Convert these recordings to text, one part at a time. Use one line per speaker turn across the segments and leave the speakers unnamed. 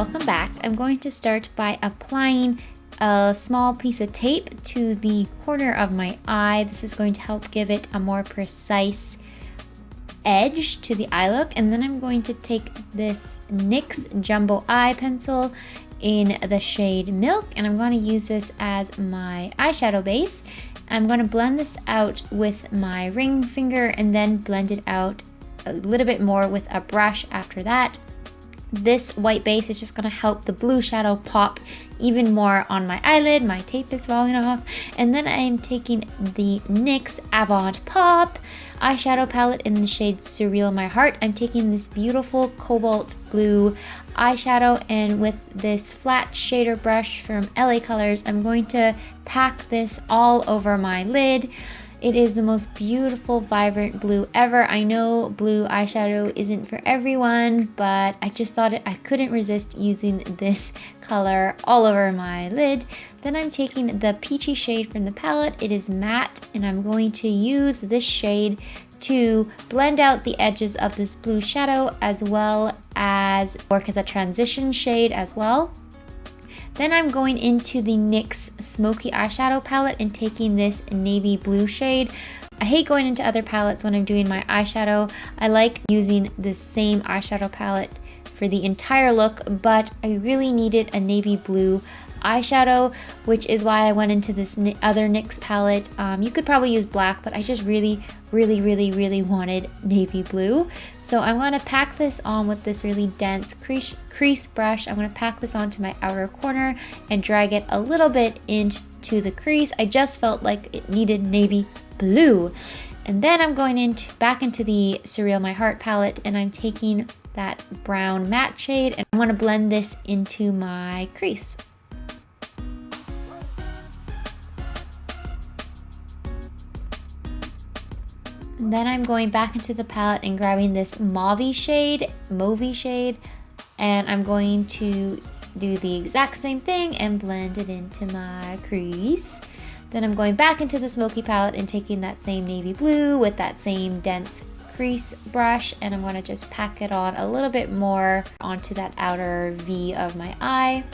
welcome back. I'm going to start by applying a small piece of tape to the corner of my eye. This is going to help give it a more precise edge to the eye look. And then I'm going to take this NYX Jumbo Eye Pencil in the shade Milk, and I'm going to use this as my eyeshadow base. I'm going to blend this out with my ring finger and then blend it out a little bit more with a brush after that. This white base is just going to help the blue shadow pop even more on my eyelid. My tape is falling off. And then I'm taking the NYX Avant Pop eyeshadow palette in the shade Surreal My Heart. I'm taking this beautiful cobalt blue eyeshadow, and with this flat shader brush from LA Colors, I'm going to pack this all over my lid. It is the most beautiful, vibrant blue ever. I know blue eyeshadow isn't for everyone, but I just thought I couldn't resist using this color all over my lid. Then I'm taking the peachy shade from the palette. It is matte, and I'm going to use this shade to blend out the edges of this blue shadow, as well as work as a transition shade as well. Then I'm going into the NYX Smokey eyeshadow palette and taking this navy blue shade. I hate going into other palettes when I'm doing my eyeshadow. I like using the same eyeshadow palette for the entire look, but I really needed a navy blue eyeshadow, which is why I went into this other NYX palette. You could probably use black, but I just really wanted navy blue. So I'm going to pack this on with this really dense crease brush. I'm going to pack this onto my outer corner and drag it a little bit into the crease. I just felt like it needed navy blue. And then I'm going back into the Surreal My Heart palette, and I'm taking that brown matte shade, and I'm going to blend this into my crease. And then I'm going back into the palette and grabbing this mauvey shade, and I'm going to do the exact same thing and blend it into my crease. Then I'm going back into the Smoky palette and taking that same navy blue with that same dense crease brush, and I'm going to just pack it on a little bit more onto that outer V of my eye.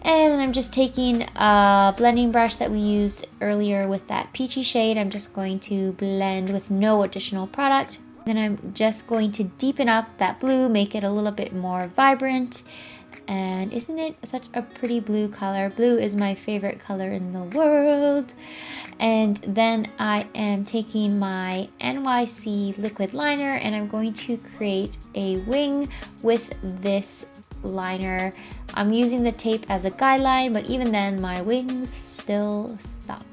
And then I'm just taking a blending brush that we used earlier with that peachy shade. I'm just going to blend with no additional product. Then I'm just going to deepen up that blue, make it a little bit more vibrant. And isn't it such a pretty blue color? Blue is my favorite color in the world. And then I am taking my NYC Liquid Liner, and I'm going to create a wing with this liner. I'm using the tape as a guideline, but even then my wings still stuck.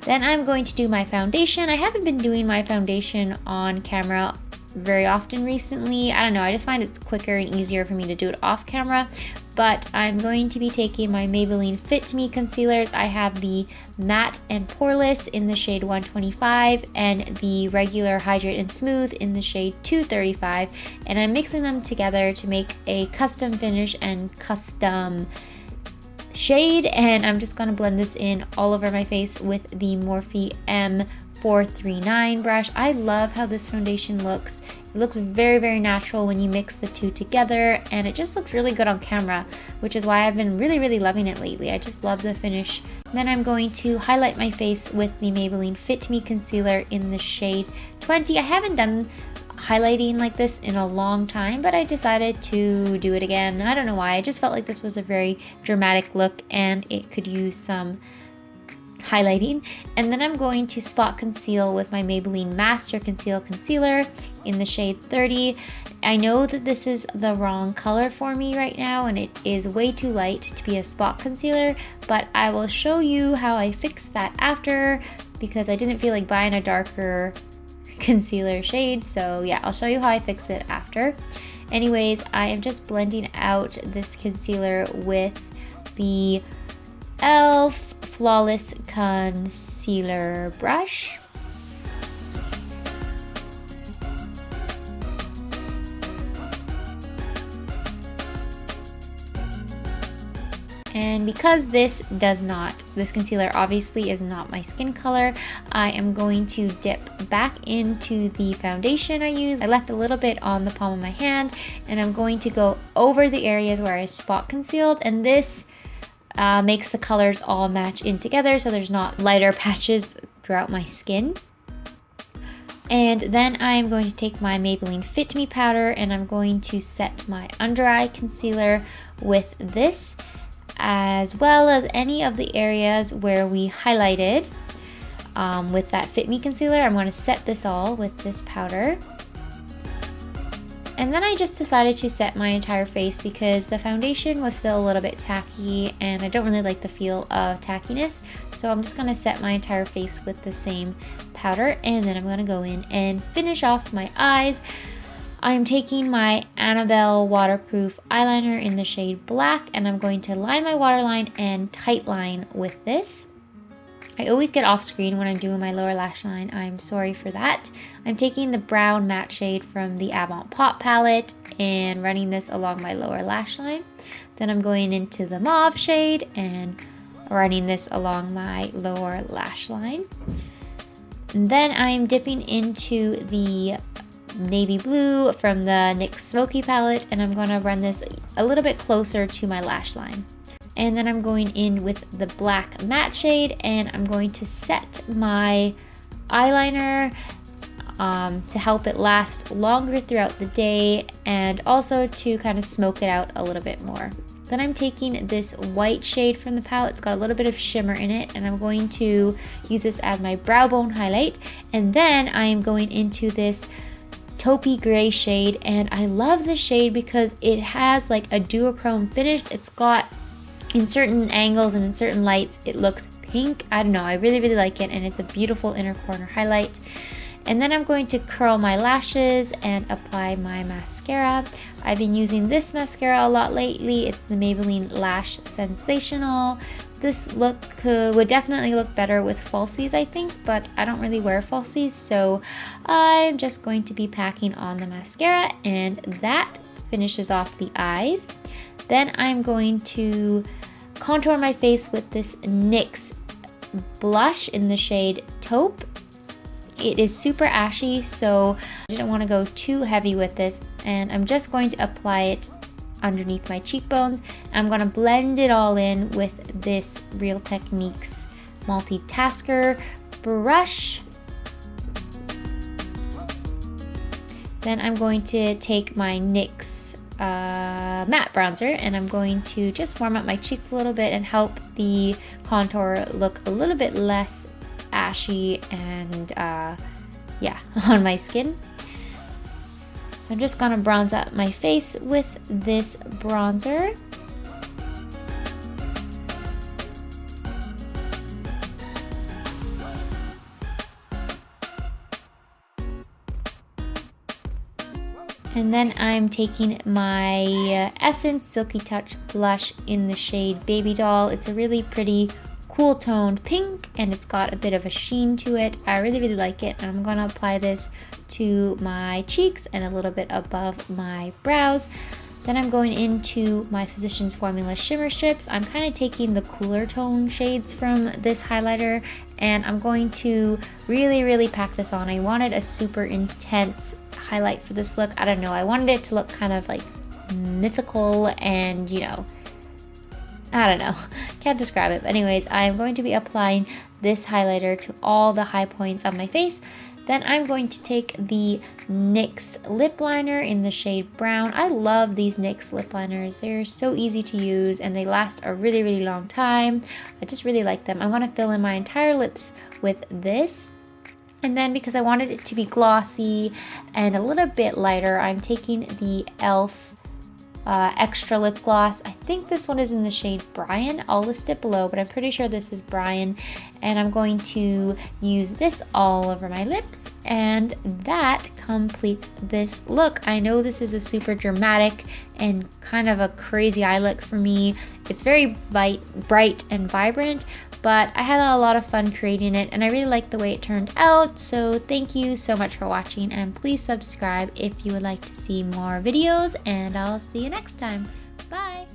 Then I'm going to do my foundation. I haven't been doing my foundation on camera very often recently. I don't know, I just find it's quicker and easier for me to do it off camera. But I'm going to be taking my Maybelline FitMe concealers. I have the matte and poreless in the shade 125 and the regular Hydrate and Smooth in the shade 235, and I'm mixing them together to make a custom finish and custom shade. And I'm just going to blend this in all over my face with the Morphe M439 brush. I love how this foundation looks. It looks very natural when you mix the two together, and it just looks really good on camera, which is why I've been really loving it lately. I just love the finish. Then I'm going to highlight my face with the Maybelline Fit Me concealer in the shade 20. I haven't done highlighting like this in a long time, but I decided to do it again. I don't know why. I just felt like this was a very dramatic look and it could use some highlighting. And then I'm going to spot conceal with my Maybelline Masterconceal concealer in the shade 30. I know that this is the wrong color for me right now, and it is way too light to be a spot concealer, but I will show you how I fix that after, because I didn't feel like buying a darker concealer shade. So yeah, I'll show you how I fix it after. Anyways, I am just blending out this concealer with the e.l.f. Flawless Concealer brush. And because this concealer obviously is not my skin color, I am going to dip back into the foundation I used. I left a little bit on the palm of my hand, and I'm going to go over the areas where I spot concealed, and this makes the colors all match in together so there's not lighter patches throughout my skin. And then I'm going to take my Maybelline Fit Me powder, and I'm going to set my under eye concealer with this, as well as any of the areas where we highlighted with that Fit Me concealer. I'm going to set this all with this powder. And then I just decided to set my entire face because the foundation was still a little bit tacky and I don't really like the feel of tackiness. So I'm just going to set my entire face with the same powder, and then I'm going to go in and finish off my eyes. I'm taking my Annabelle waterproof eyeliner in the shade Black, and I'm going to line my waterline and tight line with this. I always get off screen when I'm doing my lower lash line. I'm sorry for that. I'm taking the brown matte shade from the Avant Pop palette and running this along my lower lash line. Then I'm going into the mauve shade and running this along my lower lash line. And then I'm dipping into the navy blue from the NYX Smokey palette, and I'm going to run this a little bit closer to my lash line. And then I'm going in with the black matte shade, and I'm going to set my eyeliner to help it last longer throughout the day, and also to kind of smoke it out a little bit more. Then I'm taking this white shade from the palette. It's got a little bit of shimmer in it, and I'm going to use this as my brow bone highlight. And then I am going into this Taupe gray shade, and I love this shade because it has like a duochrome finish. It's got, in certain angles and in certain lights, it looks pink. I don't know, I really like it, and it's a beautiful inner corner highlight. And then I'm going to curl my lashes and apply my mascara. I've been using this mascara a lot lately. It's the Maybelline Lash Sensational. This look would definitely look better with falsies, I think, but I don't really wear falsies, so I'm just going to be packing on the mascara, and that finishes off the eyes. Then I'm going to contour my face with this NYX blush in the shade Taupe. It is super ashy, so I didn't want to go too heavy with this, and I'm just going to apply it underneath my cheekbones. I'm going to blend it all in with this Real Techniques multitasker brush. Then I'm going to take my NYX matte bronzer, and I'm going to just warm up my cheeks a little bit and help the contour look a little bit less ashy and yeah, on my skin. So I'm just gonna bronze up my face with this bronzer. And then I'm taking my Essence Silky Touch blush in the shade Babydoll. It's a really pretty cool toned pink, and it's got a bit of a sheen to it. I really like it, and I'm going to apply this to my cheeks and a little bit above my brows. Then I'm going into my Physicians Formula shimmer strips. I'm kind of taking the cooler tone shades from this highlighter, and I'm going to really pack this on. I wanted a super intense highlight for this look. I don't know, I wanted it to look kind of like mythical and, you know, I don't know, can't describe it. But anyways, I'm going to be applying this highlighter to all the high points on my face. Then I'm going to take the NYX lip liner in the shade Brown. I love these NYX lip liners. They're so easy to use and they last a really long time. I just really like them. I'm going to fill in my entire lips with this. And then because I wanted it to be glossy and a little bit lighter, I'm taking the e.l.f. Extra lip gloss. I think this one is in the shade Brian. I'll list it below, but I'm pretty sure this is Brian. And I'm going to use this all over my lips, and that completes this look. I know this is a super dramatic and kind of a crazy eye look for me. It's very bright and vibrant, but I had a lot of fun creating it, and I really like the way it turned out. So thank you so much for watching, and please subscribe if you would like to see more videos, and I'll see you next time. Bye!